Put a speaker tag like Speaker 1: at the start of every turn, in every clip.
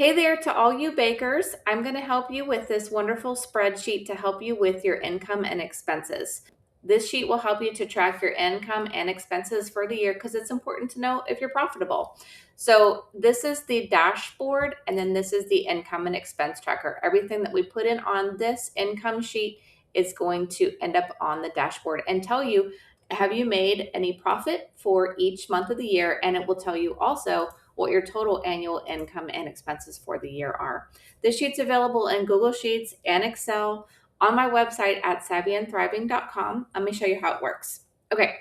Speaker 1: Hey there to all you bakers. I'm going to help you with this wonderful spreadsheet to help you with your income and expenses. This sheet will help you to track your income and expenses for the year because it's important to know if you're profitable. So this is the dashboard, and then this is the income and expense tracker. Everything that we put in on this income sheet is going to end up on the dashboard and tell you, have you made any profit for each month of the year? And it will tell you also what your total annual income and expenses for the year are. This sheet's available in Google Sheets and Excel on my website at savvyandthriving.com. Let me show you how it works. Okay,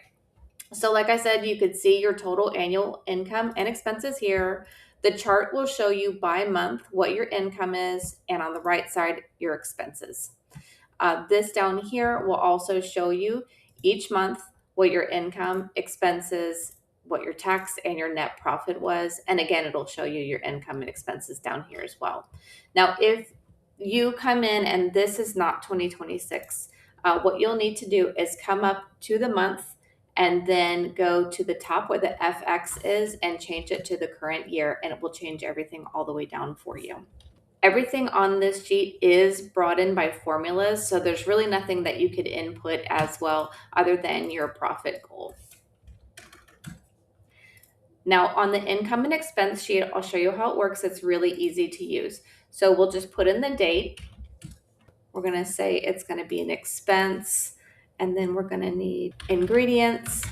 Speaker 1: so like I said, you could see your total annual income and expenses here. The chart will show you by month what your income is, and on the right side, your expenses. This down here will also show you each month what your income, expenses, what your tax and your net profit was. And again, it'll show you your income and expenses down here as well. Now, if you come in and this is not 2026, what you'll need to do is come up to the month and then go to the top where the FX is and change it to the current year, and it will change everything all the way down for you. Everything on this sheet is brought in by formulas, so there's really nothing that you could input as well other than your profit goal. Now on the income and expense sheet, I'll show you how it works. It's really easy to use. So we'll just put in the date. We're gonna say it's gonna be an expense, and then we're gonna need ingredients.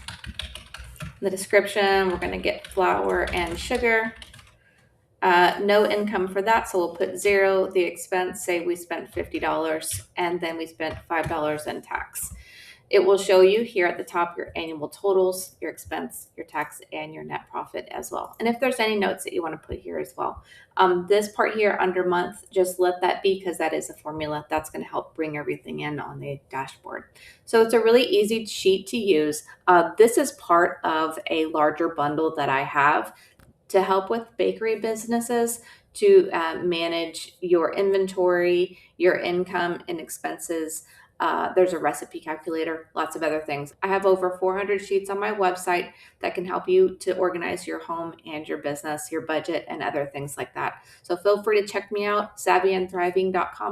Speaker 1: The description, we're gonna get flour and sugar. No income for that, so we'll put 0. The expense, say we spent $50, and then we spent $5 in tax. It will show you here at the top your annual totals, your expense, your tax, and your net profit as well. And if there's any notes that you want to put here as well. This part here under month, just let that be because that is a formula. That's going to help bring everything in on the dashboard. So it's a really easy sheet to use. This is part of a larger bundle that I have to help with bakery businesses to manage your inventory, your income and expenses. There's a recipe calculator, lots of other things. I have over 400 sheets on my website that can help you to organize your home and your business, your budget, and other things like that. So feel free to check me out, savvyandthriving.com.